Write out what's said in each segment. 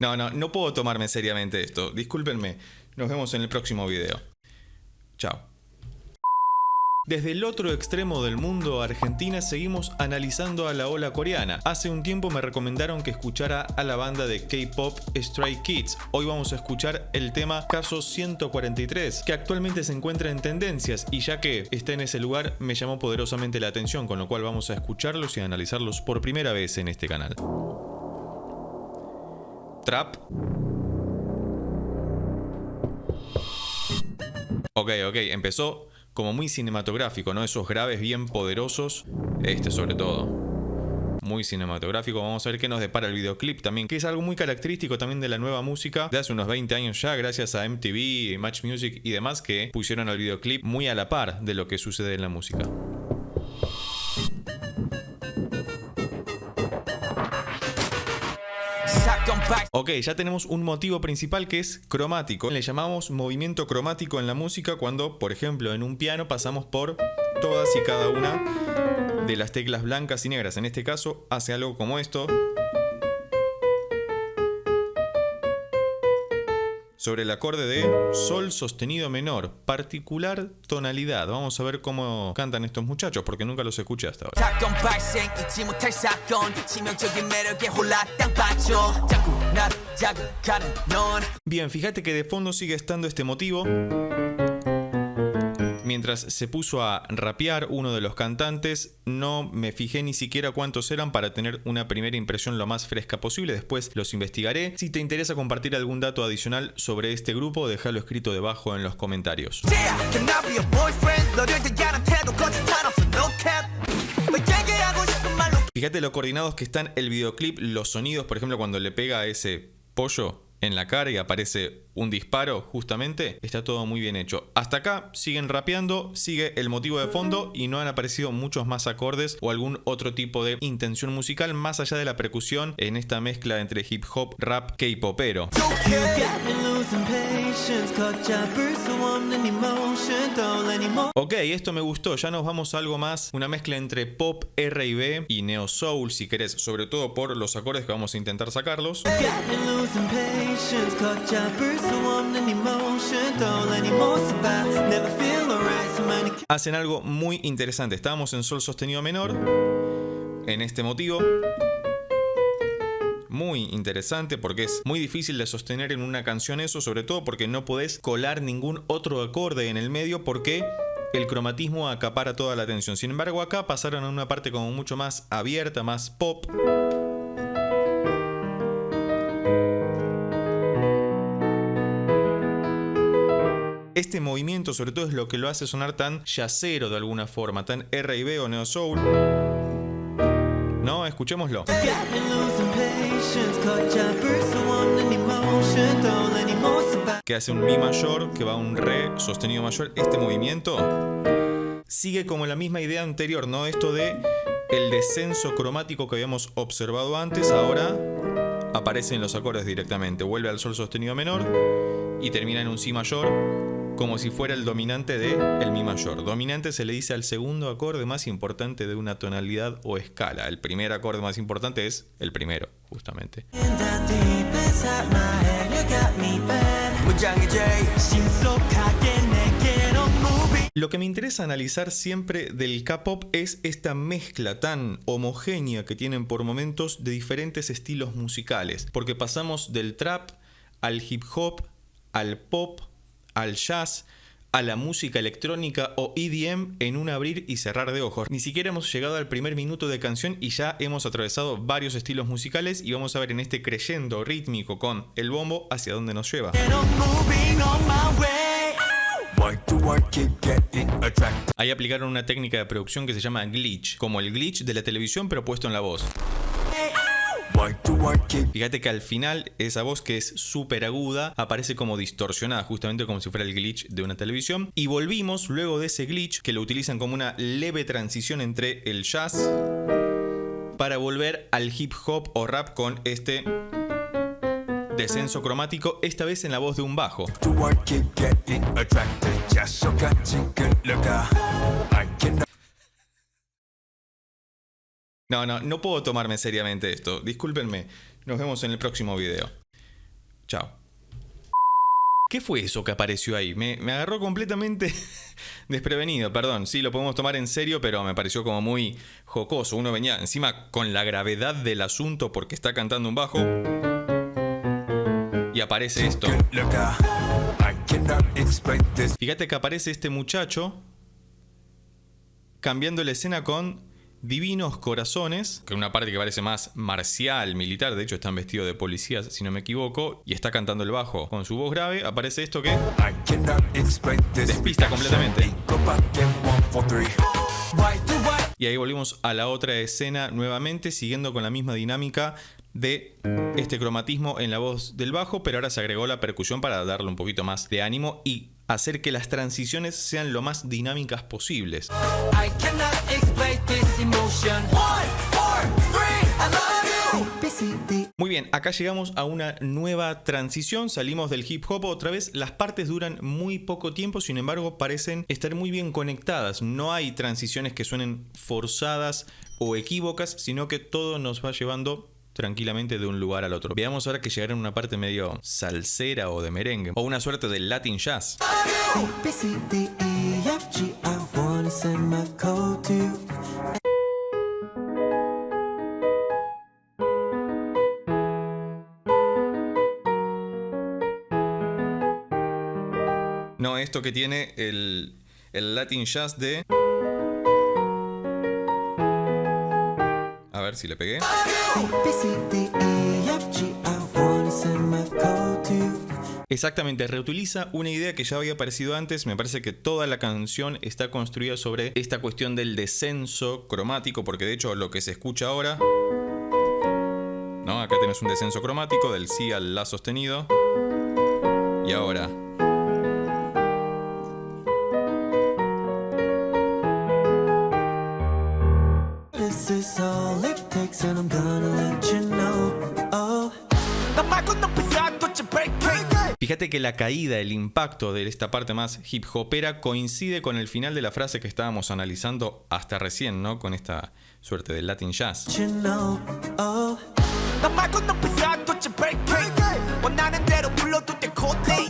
No puedo tomarme seriamente esto. Discúlpenme. Nos vemos en el próximo video. Chao. Desde el otro extremo del mundo, Argentina, seguimos analizando a la ola coreana. Hace un tiempo me recomendaron que escuchara a la banda de K-pop Stray Kids. Hoy vamos a escuchar el tema Caso 143, que actualmente se encuentra en tendencias, y ya que está en ese lugar me llamó poderosamente la atención, con lo cual vamos a escucharlos y a analizarlos por primera vez en este canal. Trap. Ok, empezó como muy cinematográfico, ¿no? Esos graves bien poderosos. Sobre todo. Muy cinematográfico. Vamos a ver qué nos depara el videoclip también, que es algo muy característico también de la nueva música de hace unos 20 años ya, gracias a MTV, Match Music y demás, que pusieron al videoclip muy a la par de lo que sucede en la música. Ok, ya tenemos un motivo principal que es cromático. Le llamamos movimiento cromático en la música cuando, por ejemplo, en un piano pasamos por todas y cada una de las teclas blancas y negras. En este caso hace algo como esto. Sobre el acorde de sol sostenido menor, particular tonalidad. Vamos a ver cómo cantan estos muchachos, porque nunca los escuché hasta ahora. Bien, fíjate que de fondo sigue estando este motivo. Mientras se puso a rapear uno de los cantantes, no me fijé ni siquiera cuántos eran para tener una primera impresión lo más fresca posible. Después los investigaré. Si te interesa compartir algún dato adicional sobre este grupo, déjalo escrito debajo en los comentarios. Fíjate lo coordinados que están el videoclip, los sonidos, por ejemplo, cuando le pega a ese pollo en la cara y aparece un disparo, justamente, está todo muy bien hecho. Hasta acá siguen rapeando, sigue el motivo de fondo y no han aparecido muchos más acordes o algún otro tipo de intención musical más allá de la percusión en esta mezcla entre hip hop, rap, K-popero. Ok, esto me gustó, ya nos vamos a algo más, una mezcla entre pop, R&B y neo soul si querés, sobre todo por los acordes que vamos a intentar sacarlos. Hacen algo muy interesante. Estábamos en sol sostenido menor, en este motivo. Muy interesante porque es muy difícil de sostener en una canción eso, sobre todo porque no podés colar ningún otro acorde en el medio porque el cromatismo acapara toda la atención. Sin embargo, acá pasaron a una parte como mucho más abierta, más pop. Este movimiento sobre todo es lo que lo hace sonar tan jazzero de alguna forma, tan R&B o neo soul. No, escuchémoslo. Que hace un mi mayor, que va a un re sostenido mayor. Este movimiento sigue como la misma idea anterior, ¿no? Esto de el descenso cromático que habíamos observado antes, ahora aparece en los acordes directamente. Vuelve al sol sostenido menor y termina en un si mayor, como si fuera el dominante de el mi mayor. Dominante se le dice al segundo acorde más importante de una tonalidad o escala. El primer acorde más importante es el primero, justamente. Lo que me interesa analizar siempre del K-pop es esta mezcla tan homogénea que tienen por momentos de diferentes estilos musicales, porque pasamos del trap al hip hop, al pop, al jazz, a la música electrónica o EDM en un abrir y cerrar de ojos. Ni siquiera hemos llegado al primer minuto de canción y ya hemos atravesado varios estilos musicales y vamos a ver en este creyendo rítmico con el bombo hacia dónde nos lleva. Ahí aplicaron una técnica de producción que se llama glitch, como el glitch de la televisión pero puesto en la voz. Fíjate que al final esa voz, que es súper aguda, aparece como distorsionada, justamente como si fuera el glitch de una televisión. Y volvimos luego de ese glitch, que lo utilizan como una leve transición entre el jazz, para volver al hip hop o rap con este descenso cromático, esta vez en la voz de un bajo. No puedo tomarme seriamente esto. Discúlpenme. Nos vemos en el próximo video. Chao. ¿Qué fue eso que apareció ahí? Me agarró completamente desprevenido, perdón. Sí, lo podemos tomar en serio, pero me pareció como muy jocoso. Uno venía encima con la gravedad del asunto porque está cantando un bajo y aparece esto. Fíjate que aparece este muchacho cambiando la escena con Divinos Corazones, que es una parte que parece más marcial, militar. De hecho están vestidos de policías, si no me equivoco, y está cantando el bajo con su voz grave. Aparece esto que despista completamente. Y ahí volvimos a la otra escena nuevamente, siguiendo con la misma dinámica de este cromatismo en la voz del bajo, pero ahora se agregó la percusión para darle un poquito más de ánimo y hacer que las transiciones sean lo más dinámicas posibles. Muy bien, acá llegamos a una nueva transición, salimos del hip hop otra vez. Las partes duran muy poco tiempo, sin embargo parecen estar muy bien conectadas. No hay transiciones que suenen forzadas o equívocas, sino que todo nos va llevando tranquilamente de un lugar al otro. Veamos ahora que llegará en una parte medio salsera o de merengue, o una suerte de Latin jazz. No, esto que tiene el Latin jazz de... A ver si le pegué. Exactamente, reutiliza una idea que ya había aparecido antes. Me parece que toda la canción está construida sobre esta cuestión del descenso cromático, porque de hecho lo que se escucha ahora, ¿no? Acá tenés un descenso cromático del si al la sostenido. Y ahora... Fíjate que la caída, el impacto de esta parte más hip hopera coincide con el final de la frase que estábamos analizando hasta recién, ¿no? Con esta suerte de Latin jazz.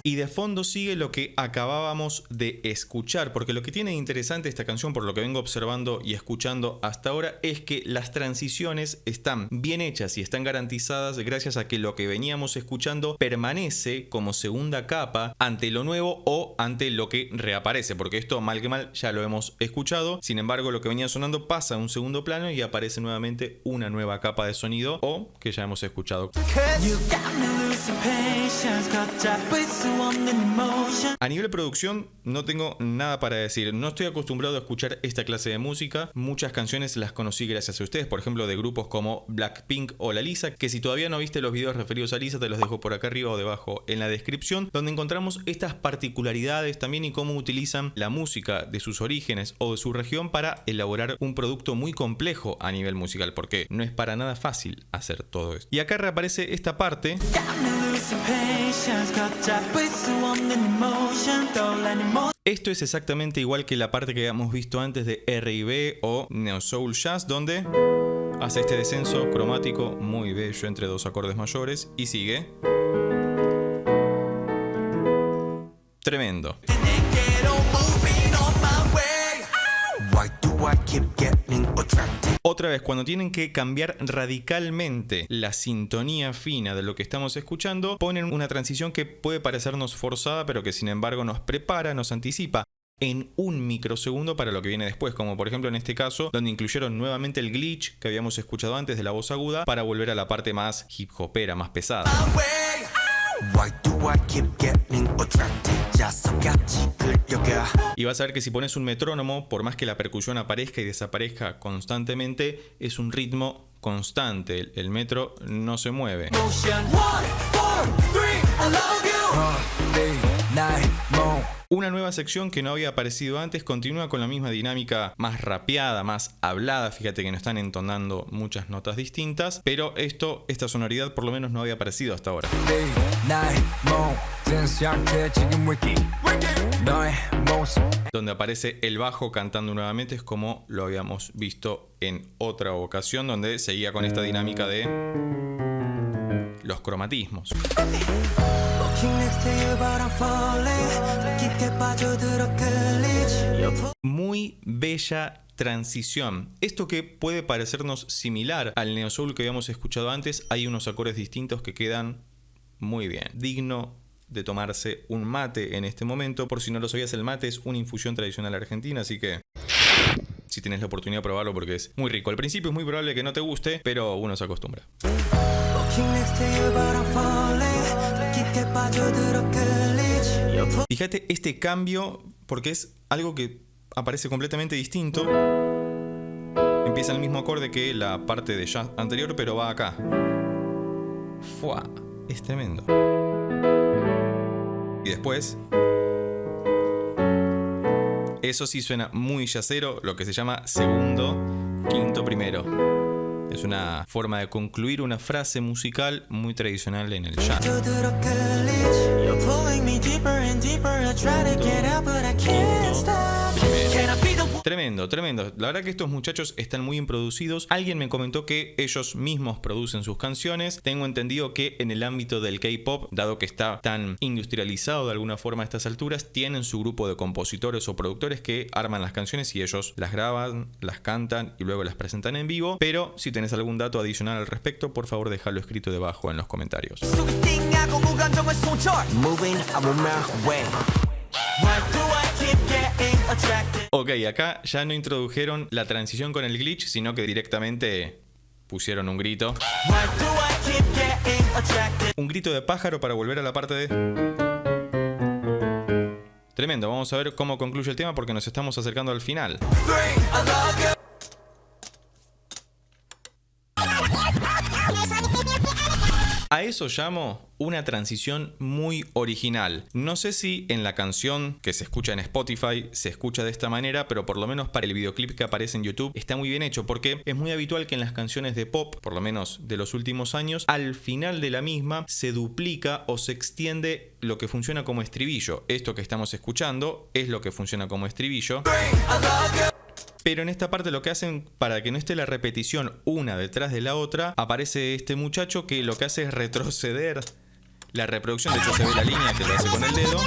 Y de fondo sigue lo que acabábamos de escuchar, porque lo que tiene de interesante esta canción, por lo que vengo observando y escuchando hasta ahora, es que las transiciones están bien hechas y están garantizadas gracias a que lo que veníamos escuchando permanece como segunda capa ante lo nuevo o ante lo que reaparece, porque esto mal que mal ya lo hemos escuchado. Sin embargo, lo que venía sonando pasa a un segundo plano y aparece nuevamente una nueva capa de sonido o que ya hemos escuchado. A nivel de producción no tengo nada para decir. No estoy acostumbrado a escuchar esta clase de música. Muchas canciones las conocí gracias a ustedes, por ejemplo de grupos como Blackpink o la Lisa, que si todavía no viste los videos referidos a Lisa te los dejo por acá arriba o debajo en la descripción, donde encontramos estas particularidades también y cómo utilizan la música de sus orígenes o de su región para elaborar un producto muy complejo a nivel musical, porque no es para nada fácil hacer todo esto. Y acá reaparece esta parte Esto es exactamente igual que la parte que habíamos visto antes de R&B o Neo Soul Jazz, donde hace este descenso cromático muy bello entre dos acordes mayores y sigue. Tremendo. Otra vez, cuando tienen que cambiar radicalmente la sintonía fina de lo que estamos escuchando, ponen una transición que puede parecernos forzada, pero que sin embargo nos prepara, nos anticipa en un microsegundo para lo que viene después, como por ejemplo en este caso, donde incluyeron nuevamente el glitch que habíamos escuchado antes de la voz aguda para volver a la parte más hip hopera, más pesada. Y vas a ver que si pones un metrónomo, por más que la percusión aparezca y desaparezca constantemente, es un ritmo constante. El metro no se mueve. Una nueva sección que no había aparecido antes continúa con la misma dinámica más rapeada, más hablada. Fíjate que no están entonando muchas notas distintas, pero esta sonoridad por lo menos no había aparecido hasta ahora. Donde aparece el bajo cantando nuevamente, es como lo habíamos visto en otra ocasión, donde seguía con esta dinámica de los cromatismos. Muy bella transición. Esto que puede parecernos similar al neo soul que habíamos escuchado antes, hay unos acordes distintos que quedan muy bien. Digno de tomarse un mate en este momento. Por si no lo sabías, el mate es una infusión tradicional argentina, así que si tenés la oportunidad de probarlo porque es muy rico. Al principio es muy probable que no te guste, pero uno se acostumbra. Fíjate este cambio porque es algo que aparece completamente distinto. Empieza el mismo acorde que la parte de jazz anterior, pero va acá. ¡Fua! Es tremendo. Y después, eso sí suena muy jazzero, lo que se llama segundo, quinto, primero. Es una forma de concluir una frase musical muy tradicional en el jazz. Tremendo, tremendo. La verdad que estos muchachos están muy bien producidos. Alguien me comentó que ellos mismos producen sus canciones. Tengo entendido que en el ámbito del K-pop, dado que está tan industrializado de alguna forma a estas alturas, tienen su grupo de compositores o productores que arman las canciones y ellos las graban, las cantan y luego las presentan en vivo. Pero si tenés algún dato adicional al respecto, por favor déjalo escrito debajo en los comentarios. Ok, acá ya no introdujeron la transición con el glitch, sino que directamente pusieron un grito. Un grito de pájaro para volver a la parte de... Tremendo, vamos a ver cómo concluye el tema porque nos estamos acercando al final. A eso llamo una transición muy original. No sé si en la canción que se escucha en Spotify se escucha de esta manera, pero por lo menos para el videoclip que aparece en YouTube está muy bien hecho porque es muy habitual que en las canciones de pop, por lo menos de los últimos años, al final de la misma se duplica o se extiende lo que funciona como estribillo. Esto que estamos escuchando es lo que funciona como estribillo. Pero en esta parte lo que hacen, para que no esté la repetición una detrás de la otra, aparece este muchacho que lo que hace es retroceder la reproducción. De hecho se ve la línea que lo hace con el dedo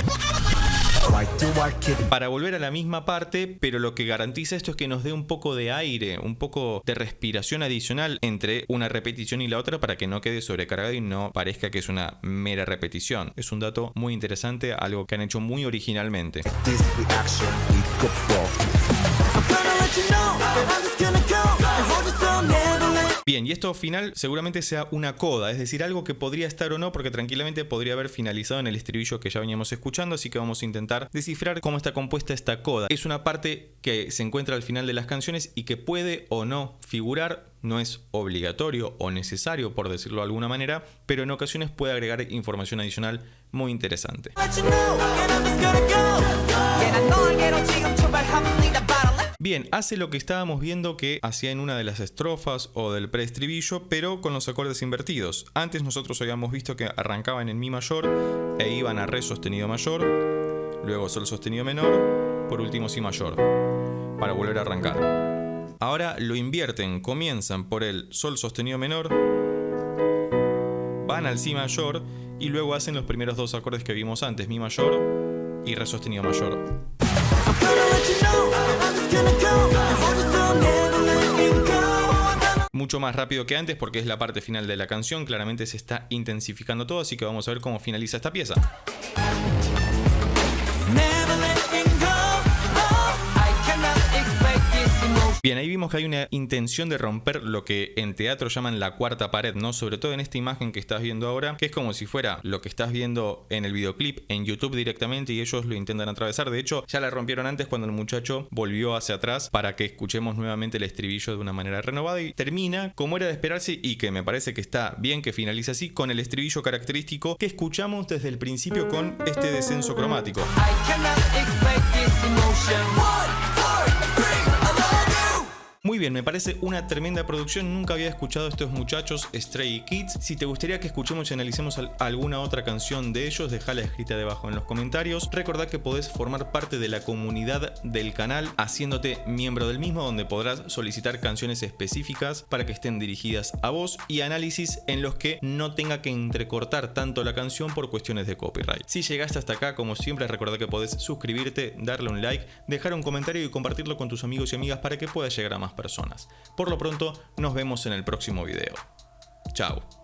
para volver a la misma parte, pero lo que garantiza esto es que nos dé un poco de aire, un poco de respiración adicional entre una repetición y la otra para que no quede sobrecargado y no parezca que es una mera repetición. Es un dato muy interesante, algo que han hecho muy originalmente. Bien, y esto final seguramente sea una coda, es decir, algo que podría estar o no, porque tranquilamente podría haber finalizado en el estribillo que ya veníamos escuchando, así que vamos a intentar descifrar cómo está compuesta esta coda. Es una parte que se encuentra al final de las canciones y que puede o no figurar, no es obligatorio o necesario, por decirlo de alguna manera, pero en ocasiones puede agregar información adicional muy interesante. Bien, hace lo que estábamos viendo que hacía en una de las estrofas o del preestribillo, pero con los acordes invertidos. Antes nosotros habíamos visto que arrancaban en mi mayor e iban a re sostenido mayor, luego sol sostenido menor, por último si mayor, para volver a arrancar. Ahora lo invierten, comienzan por el sol sostenido menor, van al si mayor y luego hacen los primeros dos acordes que vimos antes, mi mayor y re sostenido mayor. Mucho más rápido que antes porque es la parte final de la canción, claramente se está intensificando todo, así que vamos a ver cómo finaliza esta pieza. Bien, ahí vimos que hay una intención de romper lo que en teatro llaman la cuarta pared, ¿no? Sobre todo en esta imagen que estás viendo ahora, que es como si fuera lo que estás viendo en el videoclip en YouTube directamente y ellos lo intentan atravesar. De hecho, ya la rompieron antes cuando el muchacho volvió hacia atrás para que escuchemos nuevamente el estribillo de una manera renovada y termina como era de esperarse y que me parece que está bien que finalice así con el estribillo característico que escuchamos desde el principio con este descenso cromático. Muy bien, me parece una tremenda producción, nunca había escuchado a estos muchachos Stray Kids. Si te gustaría que escuchemos y analicemos alguna otra canción de ellos, dejala escrita debajo en los comentarios. Recordá que podés formar parte de la comunidad del canal haciéndote miembro del mismo, donde podrás solicitar canciones específicas para que estén dirigidas a vos y análisis en los que no tenga que entrecortar tanto la canción por cuestiones de copyright. Si llegaste hasta acá, como siempre, recordá que podés suscribirte, darle un like, dejar un comentario y compartirlo con tus amigos y amigas para que pueda llegar a más personas. Por lo pronto, nos vemos en el próximo video. Chao.